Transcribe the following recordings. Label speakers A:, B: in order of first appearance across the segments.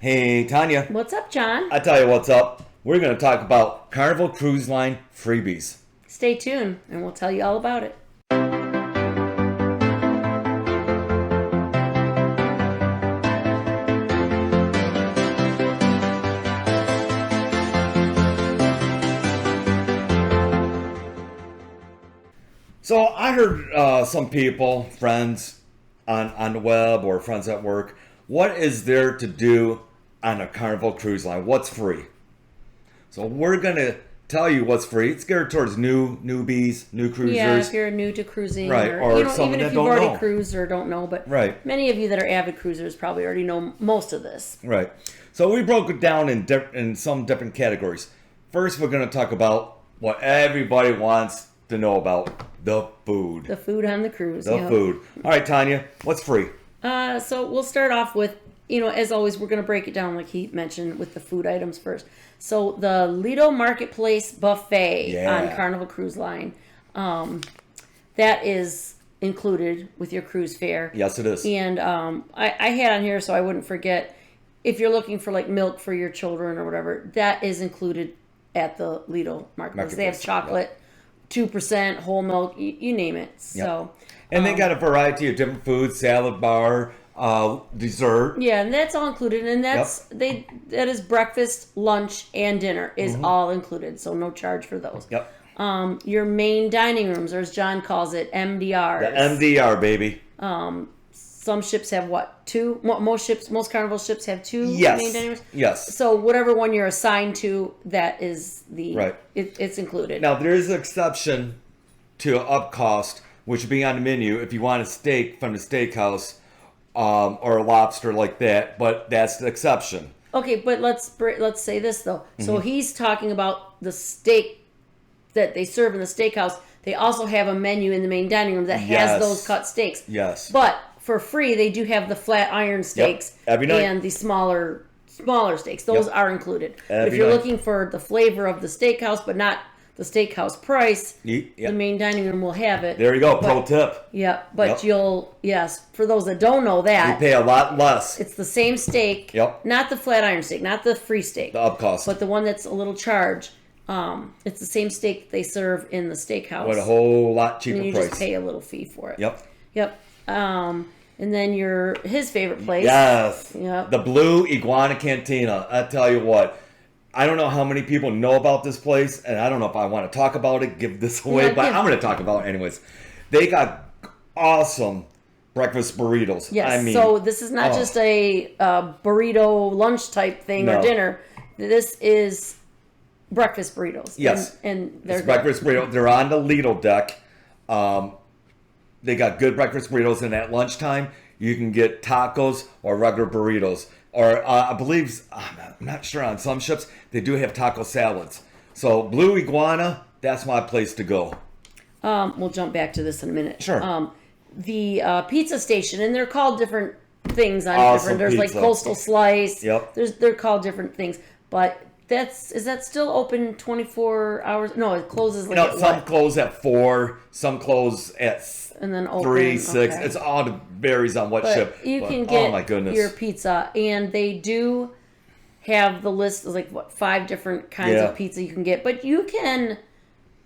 A: Hey, Tanya.
B: What's up, John?
A: I tell you what's up. We're going to talk about Carnival Cruise Line Freebies.
B: Stay tuned, and we'll tell you all about it.
A: So I heard some people, friends on the web or friends at work, what is there to do on a Carnival Cruise Line? What's free? So we're going to tell you what's free. It's geared towards newbies, new cruisers.
B: Yeah, if you're new to cruising,
A: right,
B: or
A: someone
B: even
A: that
B: if you've
A: don't
B: already
A: know.
B: cruised or don't know, but
A: right.
B: Many of you that are avid cruisers probably already know most of this.
A: Right. So we broke it down in some different categories. First, we're going to talk about what everybody wants to know about: the food.
B: The food on the cruise.
A: The food. All right, Tanya, what's free?
B: So we'll start off with, as always, we're going to break it down like he mentioned with the food items first. So the Lido Marketplace Buffet on Carnival Cruise Line, that is included with your cruise fare.
A: Yes, it is.
B: And I had on here so I wouldn't forget, if you're looking for like milk for your children or whatever, that is included at the Lido Marketplace. They have chocolate, 2% whole milk, you name it. So,
A: and they got a variety of different foods: salad bar, dessert.
B: Yeah, and that's all included, and that is breakfast, lunch, and dinner is all included. So no charge for those.
A: Yep.
B: Your main dining rooms, or as John calls it, MDRs.
A: The MDR, baby.
B: Some ships have two? Most Carnival ships have two main dining rooms.
A: Yes.
B: So whatever one you're assigned to, that is
A: right.
B: It's included.
A: Now there is an exception to up cost, which would be on the menu if you want a steak from the steakhouse, or a lobster like that. But that's the exception.
B: Okay, but let's say this though. So he's talking about the steak that they serve in the steakhouse. They also have a menu in the main dining room that has those cut steaks.
A: Yes.
B: But for free, they do have the flat iron steaks
A: every night.
B: And the smaller steaks. Those are included. But if you're looking for the flavor of the steakhouse, but not the steakhouse price, the main dining room will have it.
A: There you go, pro tip.
B: Yeah, but for those that don't know that,
A: you pay a lot less.
B: It's the same steak, not the flat iron steak, not the free steak,
A: the up cost,
B: but the one that's a little charge. It's the same steak they serve in the steakhouse.
A: With a whole lot cheaper
B: and you
A: price.
B: Just pay a little fee for it.
A: Yep.
B: And then his favorite place.
A: Yes.
B: Yep.
A: The Blue Iguana Cantina. I tell you what, I don't know how many people know about this place, and I don't know if I want to talk about it, give this away, but I'm going to talk about it anyways. They got awesome breakfast burritos.
B: Yes. So this is not just a burrito lunch type thing or dinner. This is breakfast burritos.
A: Yes.
B: And they're
A: breakfast burritos. They're on the Lido deck. They got good breakfast burritos, and at lunchtime, you can get tacos or regular burritos. Or I believe, I'm not sure, on some ships, they do have taco salads. So Blue Iguana, that's my place to go.
B: We'll jump back to this in a minute.
A: Sure.
B: The pizza station, and they're called different things on
A: awesome
B: different. There's
A: pizza.
B: like Coastal Slice.
A: Yep.
B: They're called different things, but is that still open 24 hours? No, it closes like at
A: some close at 4, some close at
B: and then open
A: 3, 6.
B: Okay.
A: It's all varies on what ship.
B: You can get
A: oh my goodness.
B: your pizza, and they do have the list of like 5 different kinds of pizza you can get, but you can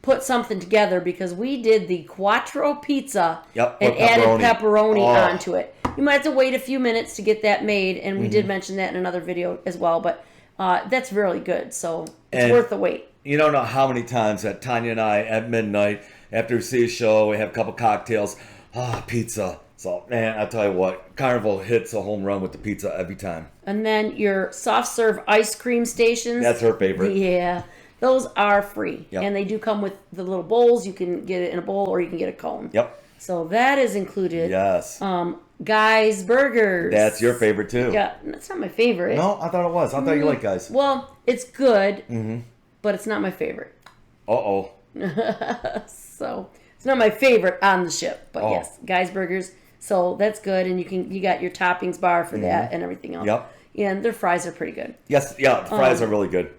B: put something together because we did the Quattro pizza and added pepperoni onto it. You might have to wait a few minutes to get that made, and we did mention that in another video as well, but that's really good, so it's worth the wait.
A: You don't know how many times that Tanya and I, at midnight, after we see a show, we have a couple cocktails, pizza. So, man, I tell you what, Carnival hits a home run with the pizza every time.
B: And then your soft serve ice cream stations.
A: That's her favorite.
B: Yeah, those are free. Yep. And they do come with the little bowls. You can get it in a bowl or you can get a cone.
A: Yep.
B: So that is included.
A: Yes.
B: Guy's Burgers.
A: That's your favorite too.
B: Yeah, that's not my favorite.
A: No, I thought it was. I thought you liked Guy's.
B: Well, it's good, but it's not my favorite.
A: Uh-oh.
B: So it's not my favorite on the ship, but yes, Guy's Burgers. So that's good, and you got your toppings bar for that and everything else.
A: Yep.
B: And their fries are pretty good.
A: Yes, the fries are really good.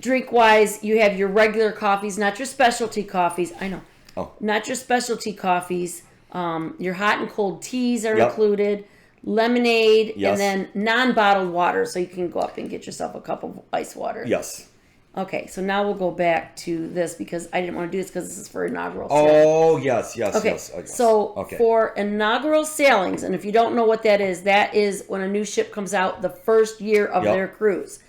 B: Drink-wise, you have your regular coffees, not your specialty coffees. I know.
A: Oh.
B: Not your specialty coffees. Your hot and cold teas are included. lemonade,
A: Yes.
B: and then non-bottled water, so you can go up and get yourself a cup of ice water.
A: Yes.
B: Okay, so now we'll go back to this because I didn't want to do this because this is for inaugural sailings.
A: Oh, yes, yes,
B: Okay,
A: yes. Yes.
B: so
A: Okay.
B: for inaugural sailings, and if you don't know what that is when a new ship comes out the first year of
A: Yep.
B: their cruise.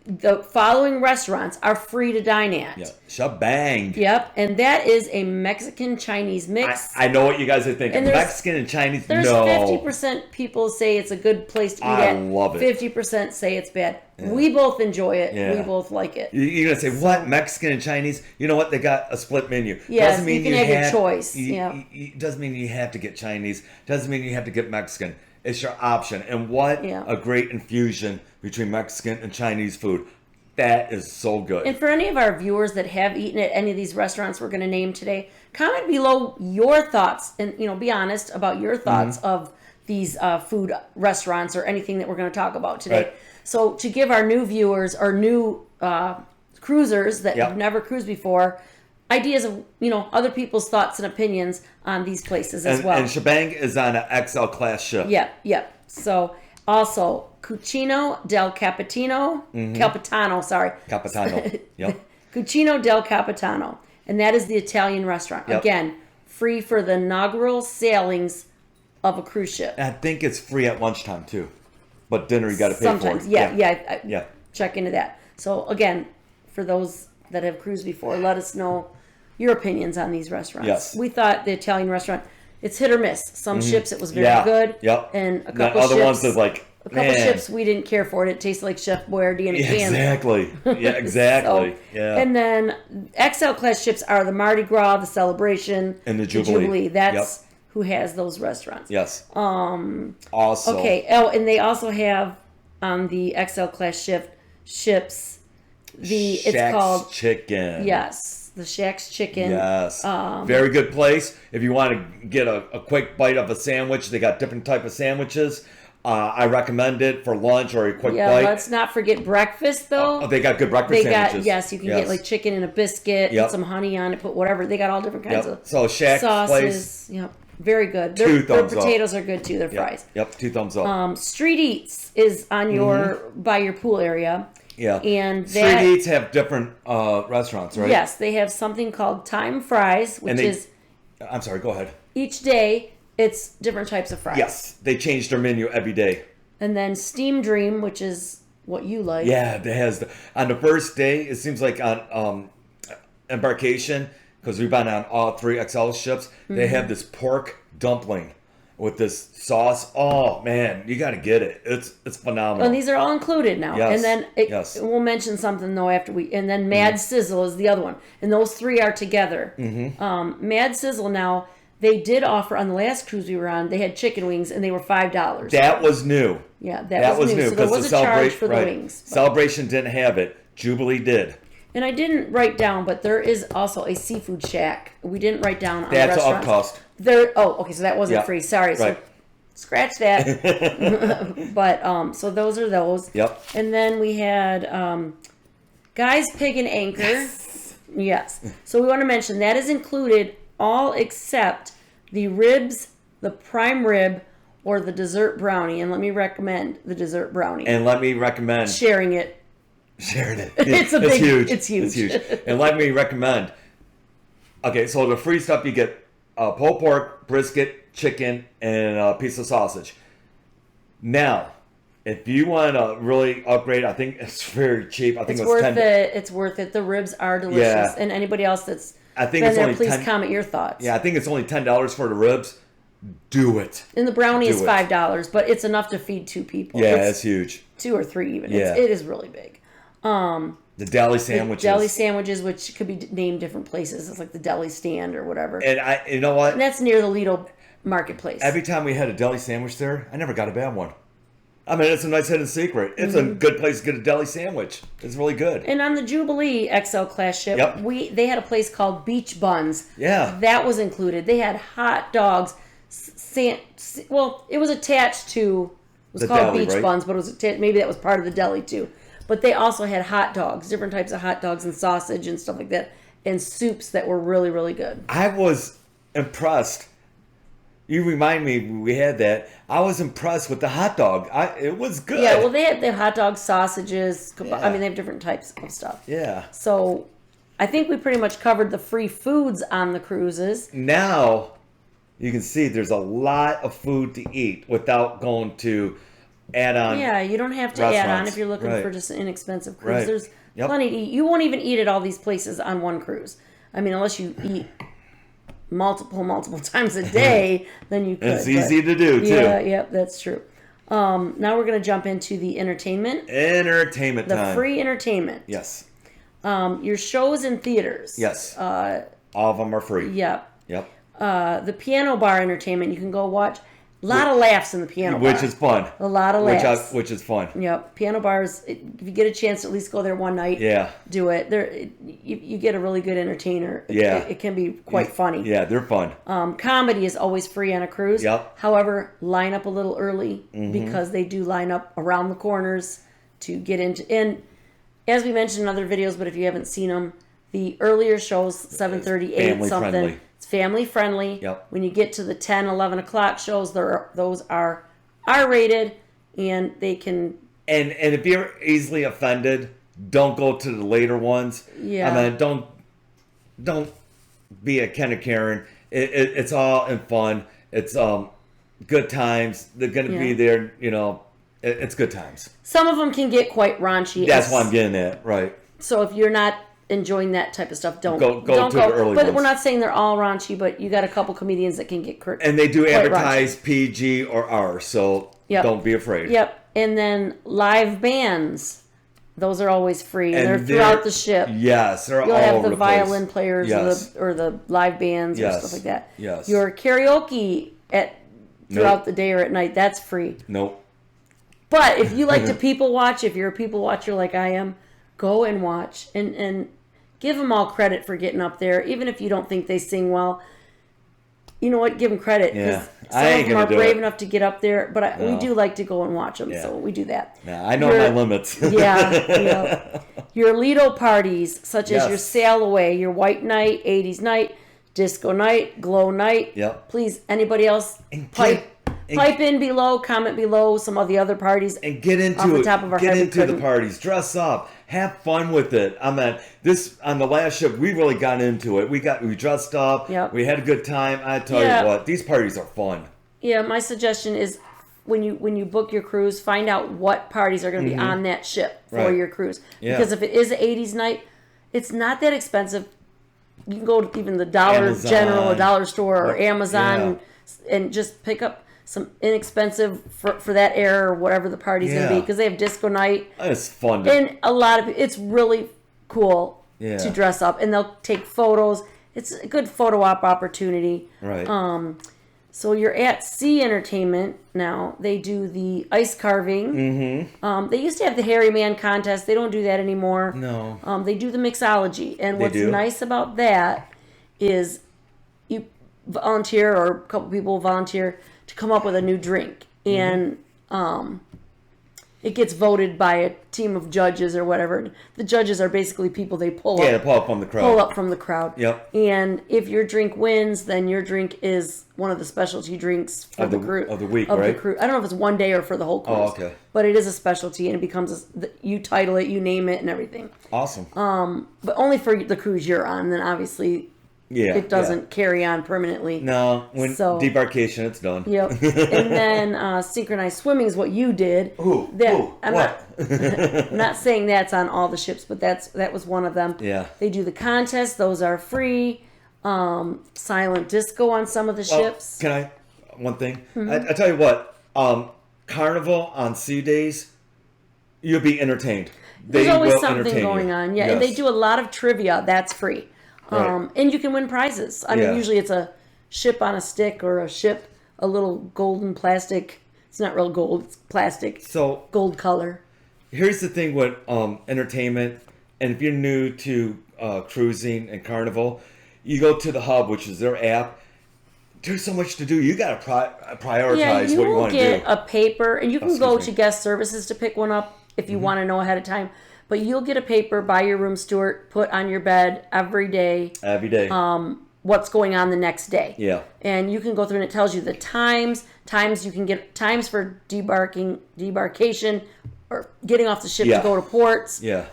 B: The following restaurants are free to dine at.
A: Yeah. Shabang.
B: Yep, and that is a Mexican-Chinese mix.
A: I know what you guys are thinking.
B: And there's-
A: Mexican and Chinese,
B: There's
A: no.
B: 50% people say it's a good place to eat
A: I
B: at.
A: love it.
B: 50% say it's bad. We both enjoy it.
A: Yeah.
B: We both like it.
A: You're going to say, what? Mexican and Chinese? You know what? They got a split menu.
B: Yes, you can have your choice.
A: Doesn't mean you have to get Chinese. Doesn't mean you have to get Mexican. It's your option. And what a great infusion between Mexican and Chinese food. That is so good.
B: And for any of our viewers that have eaten at any of these restaurants we're going to name today, comment below your thoughts and be honest about your thoughts of these food restaurants or anything that we're going to talk about today.
A: Right.
B: So to give our new viewers or new cruisers that have never cruised before ideas of other people's thoughts and opinions on these places as well.
A: And Shebang is on an XL class ship.
B: Yep. So also Cucino del Capitano, Capitano, sorry.
A: Capitano. Yep.
B: Cucino del Capitano. And that is the Italian restaurant.
A: Yep.
B: Again, free for the inaugural sailings of a cruise ship.
A: And I think it's free at lunchtime too. But dinner you got to pay
B: Sometimes,
A: for.
B: yeah. Check into that. So again, for those that have cruised before, let us know your opinions on these restaurants.
A: Yes.
B: We thought the Italian restaurant, it's hit or miss. Some ships it was very good.
A: Yep.
B: And a
A: The
B: couple
A: other
B: ships,
A: ones is like,
B: a couple ships we didn't care for it. It tasted like Chef Boyardee in a can.
A: Exactly. Yeah, exactly.
B: So, and then XL class ships are the Mardi Gras, the Celebration,
A: And the Jubilee.
B: That's who has those restaurants.
A: Yes. Also.
B: Okay. Oh, and they also have on the XL class ships it's
A: Shack's
B: called
A: Chicken.
B: Yes, the Shack's Chicken.
A: Yes. Very good place. If you want to get a quick bite of a sandwich, they got different type of sandwiches. I recommend it for lunch or a quick bite.
B: Let's not forget breakfast though.
A: They got good breakfast sandwiches.
B: You can get like chicken and a biscuit, put some honey on it, put whatever. They got all different kinds of
A: so Shack's
B: sauces.
A: place.
B: Yep. Very good.
A: Two
B: Their
A: thumbs up.
B: potatoes are good too. Their fries.
A: Yep. 2 thumbs up.
B: Street Eats is on by your pool area.
A: Yeah.
B: And
A: Street Eats have different restaurants, right?
B: Yes, they have something called Time Fries, which is
A: I'm sorry, go ahead.
B: each day it's different types of fries.
A: Yes, they change their menu every day.
B: And then Steam Dream, which is what you like.
A: Yeah, it has. On the first day, it seems like on Embarkation, because we've been on all 3 XL ships, they have this pork dumpling with this sauce. Oh man, you got to get it. It's phenomenal.
B: And these are all included now.
A: Yes,
B: And then we'll mention something though after and then Mad Sizzle is the other one. And those 3 are together. Mad Sizzle now, they did offer on the last cruise we were on, they had chicken wings and they were $5.
A: That was new.
B: Yeah, that was new. So there was a charge for the wings. But
A: Celebration didn't have it. Jubilee did.
B: And I didn't write down, but there is also a seafood shack. We didn't write down on
A: That's
B: the
A: up
B: restaurant.
A: cost.
B: Okay, so that wasn't free. Sorry.
A: Right.
B: So scratch that. But so those are those.
A: Yep.
B: And then we had Guy's Pig and Anchor. Yes. So we want to mention that is included all except the ribs, the prime rib, or the dessert brownie. And let me recommend the dessert brownie.
A: And let me recommend
B: sharing it.
A: Sharing it.
B: It's huge. It's huge.
A: It's huge. And let me recommend. Okay, so the free stuff you get pulled pork, brisket, chicken, and a piece of sausage. Now, if you want to really upgrade, I think it's very cheap. I think
B: It's
A: it was
B: worth
A: 10.
B: it. It's worth it. The ribs are delicious.
A: Yeah.
B: And anybody else that's
A: I think
B: been
A: it's
B: there,
A: only
B: please
A: 10
B: comment your thoughts.
A: Yeah, I think it's only $10 for the ribs. Do it.
B: And the brownie is
A: Do it.
B: $5, but it's enough to feed 2 people.
A: Yeah,
B: It's
A: it's huge.
B: 2 or 3 even.
A: Yeah.
B: It is really big.
A: The deli sandwiches.
B: Deli sandwiches, which could be named different places. It's like the deli stand or whatever.
A: And you know what?
B: And that's near the Lido marketplace.
A: Every time we had a deli sandwich there, I never got a bad one. I mean, it's a nice hidden secret. It's a good place to get a deli sandwich. It's really good.
B: And on the Jubilee XL class ship, they had a place called Beach Buns.
A: Yeah.
B: That was included. They had hot dogs. It was attached to. It was
A: The
B: called
A: deli,
B: Beach
A: right?
B: Buns, but it was maybe that was part of the deli too. But they also had hot dogs, different types of hot dogs and sausage and stuff like that, and soups that were really, really good.
A: I was impressed. You remind me we had that. I was impressed with the hot dog. It was good.
B: Yeah, well, they have hot dogs, sausages.
A: Yeah.
B: I mean, they have different types of stuff.
A: Yeah.
B: So I think we pretty much covered the free foods on the cruises.
A: Now you can see there's a lot of food to eat without going to add on.
B: Yeah, you don't have to add on
A: restaurants.
B: if you're looking
A: Right.
B: for just an inexpensive cruise.
A: Right.
B: There's
A: Yep.
B: plenty to eat. You won't even eat at all these places on one cruise. I mean, unless you eat multiple times a day, then you could.
A: It's easy to do, too.
B: Yeah, that's true. Now we're going to jump into the entertainment.
A: Entertainment
B: The
A: time.
B: free entertainment.
A: Yes.
B: Your shows in theaters.
A: Yes. All of them are free.
B: Yep.
A: Yep.
B: The piano bar entertainment. You can go watch. A lot of laughs in the piano bar.
A: Which is fun.
B: A lot of laughs.
A: Which is fun.
B: Yep. Piano bars, if you get a chance to at least go there one night,
A: Yeah.
B: do it. You get a really good entertainer.
A: Yeah.
B: It can be quite funny.
A: Yeah, they're fun.
B: Comedy is always free on a cruise.
A: Yep.
B: However, line up a little early because they do line up around the corners to get into. And as we mentioned in other videos, but if you haven't seen them, the earlier shows, 7:30, 8
A: family
B: something.
A: friendly.
B: It's family friendly.
A: Yep.
B: When you get to the 10, 11 o'clock shows, those are R-rated, and they can.
A: And if you're easily offended, don't go to the later ones.
B: Yeah.
A: I mean, don't be a Ken or Karen. It's all in fun. It's good times. They're gonna be
B: Yeah.
A: there. You know, it's good times.
B: Some of them can get quite raunchy.
A: That's what I'm getting at, right?
B: So if you're not enjoying that type of stuff, don't
A: Go
B: don't
A: to
B: go.
A: the early
B: But
A: ones.
B: we're not saying they're all raunchy, but you got a couple comedians that can get
A: And they do
B: quite
A: advertise PG or R, so
B: Yep.
A: don't be afraid.
B: Yep. And then live bands, those are always free. And they're
A: they're-
B: throughout the ship.
A: Yes, they're
B: You'll
A: all
B: have
A: over
B: the
A: place.
B: violin players
A: Yes.
B: or the live bands or
A: Yes.
B: stuff like that.
A: Yes.
B: Your karaoke throughout the day or at night, that's free.
A: Nope.
B: But if you like to people watch, if you're a people watcher like I am, go and watch and give them all credit for getting up there, even if you don't think they sing well. You know what? Give them credit
A: Yeah.
B: because
A: I
B: some
A: ain't
B: of them
A: gonna
B: are
A: do
B: brave
A: it.
B: enough to get up there. But we
A: No.
B: do like to go and watch them,
A: Yeah.
B: so we do that.
A: Yeah, I know my limits.
B: Yeah. Your Lido parties, such as
A: Yes.
B: your sail away, your white night, 80s night, disco night, glow night.
A: Yep.
B: Please, anybody else, pipe in below, comment below some of the other parties.
A: And get
B: Off
A: into
B: the
A: it.
B: top of our
A: Get
B: head, we
A: into the
B: couldn't.
A: parties. Dress up. Have fun with it. I mean, this on the last ship, we really got into it. We dressed up.
B: Yep.
A: We had a good time. I tell
B: Yeah.
A: you what, these parties are fun.
B: Yeah, my suggestion is when you book your cruise, find out what parties are going to be on that ship for
A: Right.
B: your cruise.
A: Yeah.
B: Because if it is an 80s night, it's not that expensive. You can go to even the Dollar
A: Amazon.
B: General, or Dollar Store, or Amazon,
A: Yeah.
B: and just pick up some inexpensive for that era or whatever the party's going to
A: Yeah.
B: be. Because they have disco night.
A: It's fun. To,
B: And a lot of it's really cool
A: Yeah.
B: to dress up. And they'll take photos. It's a good photo op opportunity.
A: right.
B: So you're at Sea Entertainment now. They do the ice carving. Mm-hmm. They used to have the Hairy Man contest. They don't do that anymore.
A: No.
B: They do the mixology. And
A: They
B: what's
A: do?
B: nice about that is you volunteer, or a couple people volunteer to come up with a new drink.
A: Mm-hmm.
B: And it gets voted by a team of judges or whatever. The judges are basically people they pull
A: Yeah,
B: up.
A: pull up from the crowd.
B: Pull up from the crowd.
A: Yep.
B: And if your drink wins, then your drink is one of the specialty drinks for
A: Of the-
B: the cruise
A: of the week,
B: of
A: right?
B: the cruise. I don't know if it's one day or for the whole cruise.
A: Oh, okay.
B: But it is a specialty, and it becomes you title it, you name it, and everything.
A: Awesome.
B: But only for the cruise you're on. Then obviously
A: yeah.
B: it doesn't carry on permanently.
A: Yeah. No, when
B: So-
A: debarkation, it's done.
B: Yep. And then synchronized swimming is what you did.
A: Ooh,
B: That,
A: ooh,
B: I'm
A: what?
B: I'm not saying that's on all the ships, but that was one of them.
A: Yeah.
B: They do the contest; those are free. Silent disco on some of the
A: Well,
B: ships.
A: Can I? One thing.
B: Mm-hmm.
A: I tell you what. Carnival on sea days, you'll be entertained.
B: There's
A: They
B: always
A: will
B: something
A: entertain
B: going
A: you.
B: on. Yeah, and they
A: Yes.
B: do a lot of trivia. That's free.
A: Right.
B: And you can win prizes. I mean,
A: Yeah.
B: usually it's a ship on a stick or a little golden plastic. It's not real gold. It's plastic.
A: So
B: Gold color.
A: here's the thing with entertainment, and if you're new to cruising and Carnival, you go to the hub, which is their app. There's so much to do. You got to prioritize
B: Yeah, you
A: what you
B: will
A: want to
B: get
A: do.
B: a paper, and you can go
A: excuse
B: to
A: me.
B: guest services to pick one up if
A: Mm-hmm.
B: you want to know ahead of time. But you'll get a paper by your room steward, put on your bed every day.
A: Every day.
B: what's going on the next day.
A: Yeah.
B: And you can go through and it tells you the times you can get times for debarkation or getting off the ship to go to ports.
A: Yeah.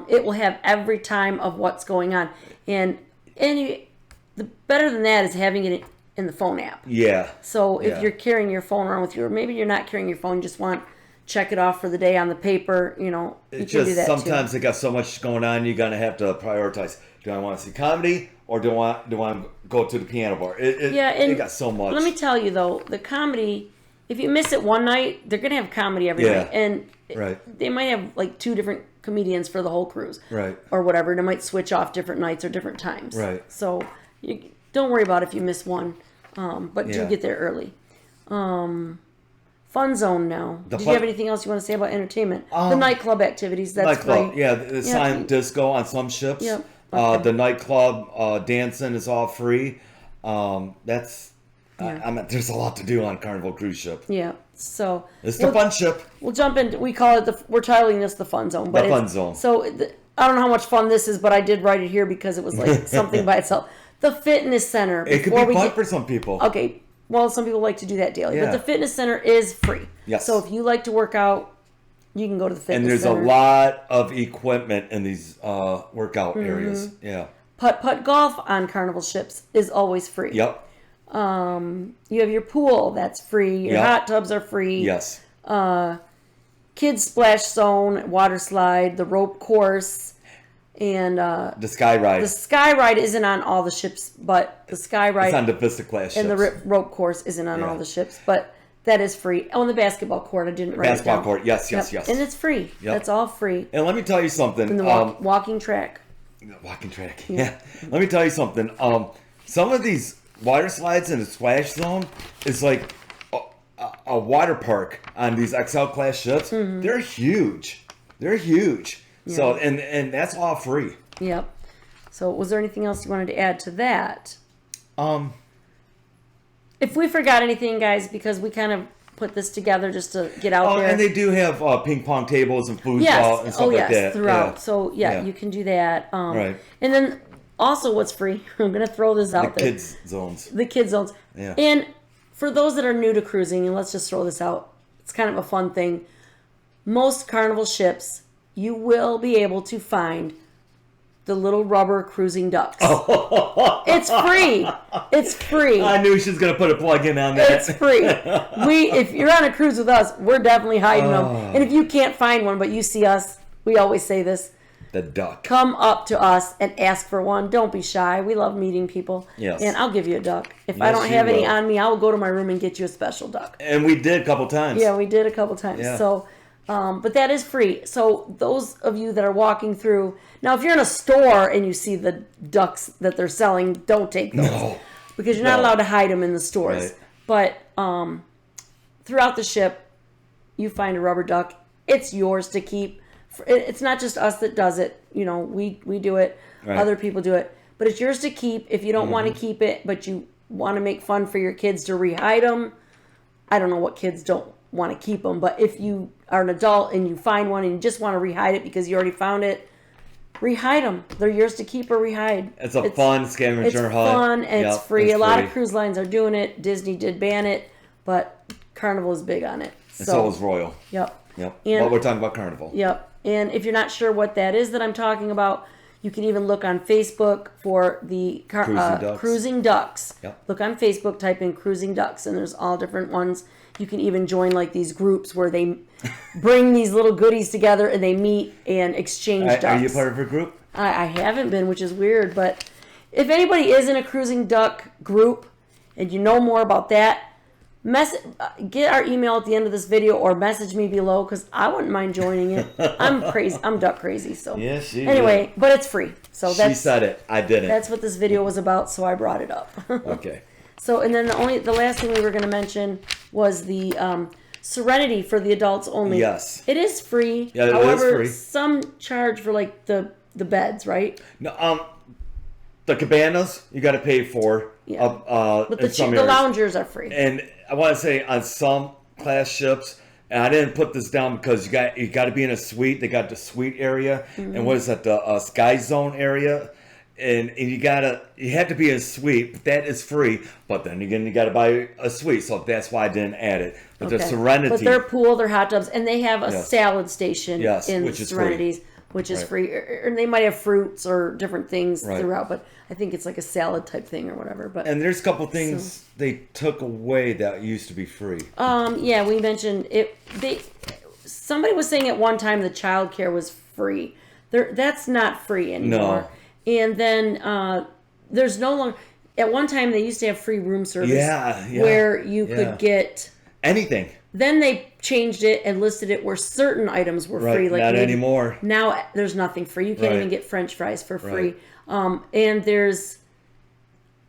B: It will have every time of what's going on. And the better than that is having it in the phone app.
A: Yeah.
B: So if you're carrying your phone around with you, or maybe you're not carrying your phone, you just want to check it off for the day on the paper, you know, you
A: It's
B: can
A: just
B: do that
A: sometimes
B: too.
A: they got so much going on, you're gonna have to prioritize. Do I want to see comedy or do I want to go to the piano bar? It got so much.
B: Let me tell you though, the comedy, if you miss it one night, they're gonna have comedy every night, and they might have like 2 different comedians for the whole cruise,
A: Right.
B: or whatever. They might switch off different nights or different times,
A: Right.
B: So you don't worry about if you miss one, but do get there early. Fun zone now. Did you have anything else you want to say about entertainment? The nightclub activities, that's
A: nightclub,
B: free.
A: yeah, the silent disco on some ships.
B: Yep.
A: The nightclub dancing is all free. There's a lot to do on Carnival Cruise Ship.
B: Yeah. So
A: It's the fun ship.
B: We'll jump in. We call it we're titling this the fun zone. But
A: The fun zone.
B: So I don't know how much fun this is, but I did write it here because it was like something by itself. The fitness center.
A: It could be fun for some people.
B: Okay. Well, some people like to do that daily,
A: Yeah.
B: but the fitness center is free.
A: Yes.
B: So if you like to work out, you can go to the fitness
A: And there's
B: center.
A: a lot of equipment in these workout areas. Yeah.
B: Putt golf on Carnival ships is always free.
A: Yep.
B: You have your pool, that's free. Your hot tubs are free.
A: Yes.
B: Kids splash zone, water slide, the rope course, and
A: The Sky Ride.
B: the sky ride isn't on all the ships, but the sky ride
A: It's on the Vista class ships.
B: and the rope course isn't on all the ships, but that is free. Oh, and the basketball court, I didn't write it
A: Basketball
B: down.
A: court. Yes, yes, yes.
B: And it's free.
A: Yep.
B: That's all free.
A: And let me tell you something.
B: And the walking track.
A: Walking track. Yeah. Let me tell you something. Some of these water slides in the splash zone is like a water park on these XL class ships.
B: Mm-hmm.
A: They're huge. They're huge. So and that's all free.
B: Yep. So was there anything else you wanted to add to that? If we forgot anything, guys, because we kind of put this together just to get out there.
A: And they do have ping pong tables and foosball and stuff like that.
B: Throughout.
A: Yeah.
B: So you can do that.
A: Right.
B: And then also what's free, I'm going to throw this out
A: The
B: there.
A: kids zones.
B: The kids zones.
A: Yeah.
B: And for those that are new to cruising, and let's just throw this out, it's kind of a fun thing. Most Carnival ships, you will be able to find the little rubber cruising ducks. It's free. It's free.
A: I knew she was going to put a plug in on that.
B: It's free. If you're on a cruise with us, we're definitely hiding them. And if you can't find one, but you see us, we always say this.
A: The duck.
B: Come up to us and ask for one. Don't be shy. We love meeting people.
A: Yes.
B: And I'll give you a duck. If I
A: Yes,
B: don't
A: you
B: have any
A: will.
B: on me, I will go to my room and get you a special duck.
A: And we did a couple times.
B: Yeah, we did a couple times.
A: Yeah.
B: So, but that is free. So those of you that are walking through, now if you're in a store and you see the ducks that they're selling, don't take those.
A: No.
B: Because you're not allowed to hide them in the stores.
A: Right.
B: But throughout the ship, you find a rubber duck. It's yours to keep. It's not just us that does it. You know, we do it.
A: Right.
B: Other people do it. But it's yours to keep. If you don't want to keep it, but you want to make fun for your kids to rehide them, I don't know what kids don't want to keep them. But if you are an adult and you find one and you just want to rehide it because you already found it, rehide them. They're yours to keep or rehide.
A: It's a fun scavenger
B: It's
A: hunt.
B: fun and it's
A: Yep,
B: free. A lot of
A: free.
B: cruise lines are doing it. Disney did ban it, but Carnival is big on it.
A: And so is Royal.
B: Yep.
A: Yep.
B: And-
A: But we're talking about Carnival.
B: Yep. And if you're not sure what that is that I'm talking about, you can even look on Facebook for the Cruising Ducks.
A: Yep.
B: Look on Facebook, type in Cruising Ducks, and there's all different ones. You can even join like these groups where they bring these little goodies together and they meet and exchange ducks.
A: Are you part of a group?
B: I haven't been, which is weird, but if anybody is in a Cruising Duck group and you know more about that, get our email at the end of this video or message me below because I wouldn't mind joining it. I'm crazy. I'm duck crazy. So
A: Yeah, she
B: anyway, but it's free. So
A: She said it. I didn't.
B: that's what this video was about. So I brought it up.
A: Okay.
B: So and then the last thing we were going to mention was the Serenity for the adults only.
A: Yes.
B: It is free.
A: Yeah, it is
B: However,
A: free.
B: some charge for like the beds, right?
A: No, the cabanas you got to pay for.
B: Yeah. But
A: in some
B: the
A: areas.
B: loungers are free.
A: And I want to say on some class ships, and I didn't put this down because you got to be in a suite. They got the suite area, and what is that? The Sky Zone area. and you have to be a suite, but that is free. But then again, you gotta buy a suite, so that's why I didn't add it. But the Serenity,
B: but their pool, their hot tubs, and they have a
A: Yes.
B: salad station
A: Yes,
B: in
A: which is
B: Serenity's, which is
A: Right.
B: free. And they might have fruits or different things
A: Right.
B: throughout, but I think it's like a salad type thing or whatever. But
A: and there's a couple things they took away that used to be free.
B: yeah, we mentioned it. Somebody was saying at one time the childcare was free. That's not free anymore.
A: No.
B: And then there's no longer. At one time they used to have free room service.
A: Yeah.
B: Where you could get
A: anything.
B: Then they changed it and listed it where certain items were free. Like
A: not anymore.
B: Now there's nothing free. You can't even get French fries for free.
A: Right.
B: And there's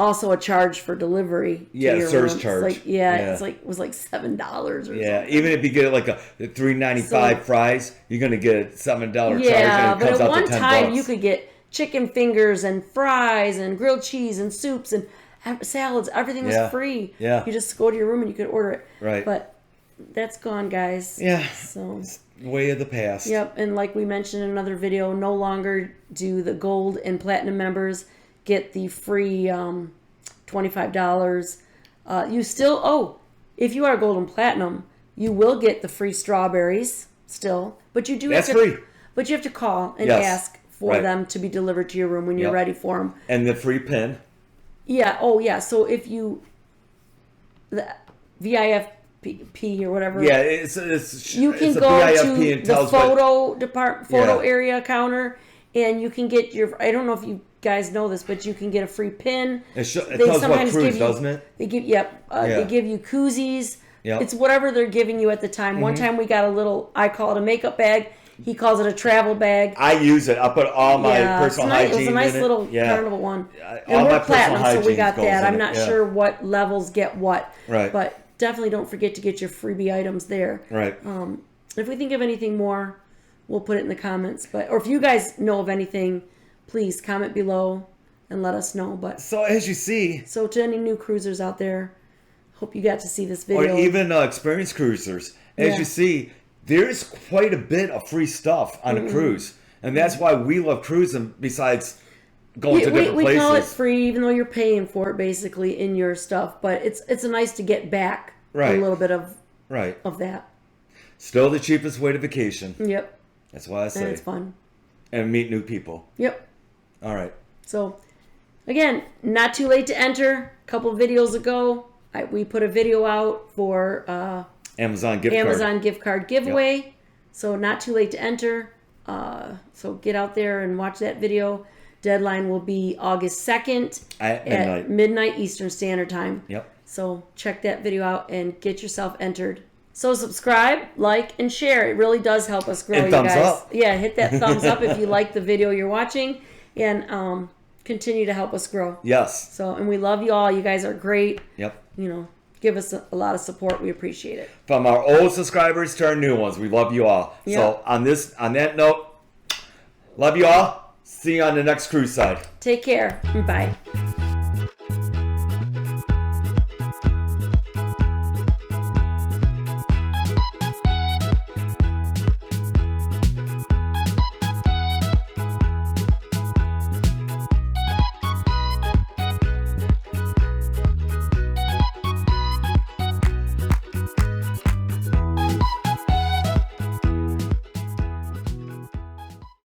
B: also a charge for delivery.
A: Yeah, surge
B: room.
A: charge.
B: It's like, it was like $7 or something.
A: Even if you get like a $3.95 fries, you're gonna get a $7 charge.
B: Yeah,
A: and it
B: but
A: comes
B: at
A: out to
B: one
A: $10.
B: time you could get chicken fingers and fries and grilled cheese and soups and salads. Everything was free.
A: Yeah.
B: You just go to your room and you could order it.
A: Right.
B: But that's gone, guys.
A: Yeah.
B: So
A: it's way of the past.
B: Yep, and like we mentioned in another video, no longer do the gold and platinum members get the free $25. You still if you are gold and platinum, you will get the free strawberries still, but you do
A: That's
B: have to,
A: free.
B: But you have to call and
A: Yes.
B: ask for them to be delivered to your room when you're ready for them.
A: And the free pin.
B: Yeah. Oh, yeah. So if you the VIFP or whatever.
A: Yeah,
B: You can
A: it's
B: go
A: VIP
B: to
A: and
B: the
A: tells
B: photo area counter, and you can get your. I don't know if you guys know this, but you can get a free pin.
A: It tells what cruise, doesn't it?
B: They give they give you koozies.
A: Yep.
B: It's whatever they're giving you at the time. One time we got a little. I call it a makeup bag. He calls it a travel bag.
A: I use it. I put all my personal hygiene in it.
B: It was a nice little Carnival one.
A: All
B: And
A: my
B: we're
A: personal
B: platinum, so we
A: hygiene
B: got
A: goes
B: that.
A: in
B: I'm
A: it,
B: not
A: yeah.
B: sure what levels get what.
A: Right.
B: But definitely don't forget to get your freebie items there.
A: Right.
B: If we think of anything more, we'll put it in the comments. Or if you guys know of anything, please comment below and let us know. But
A: so as you see,
B: so to any new cruisers out there, hope you got to see this video.
A: Or even experienced cruisers, as you see, there's quite a bit of free stuff on a cruise, and that's why we love cruising. Besides going to different places,
B: we call it free, even though you're paying for it basically in your stuff. But it's nice to get back a little bit of that.
A: Still the cheapest way to vacation.
B: Yep.
A: That's why I say.
B: And it's fun.
A: And meet new people.
B: Yep.
A: All right.
B: So, again, not too late to enter. A couple videos ago, we put a video out for
A: Amazon gift
B: card giveaway. Yep. So not too late to enter. So get out there and watch that video. Deadline will be August 2nd at midnight Eastern Standard Time.
A: Yep.
B: So check that video out and get yourself entered. So subscribe, like, and share. It really does help us grow,
A: and
B: you
A: thumbs
B: guys.
A: Up.
B: Yeah, hit that thumbs up if you like the video you're watching, and continue to help us grow.
A: Yes.
B: So, and we love you all. You guys are great.
A: Yep.
B: Give us a lot of support. We appreciate it.
A: From our old subscribers to our new ones, we love you all. Yep. So on that note, love you all. See you on the next cruise side.
B: Take care. Bye.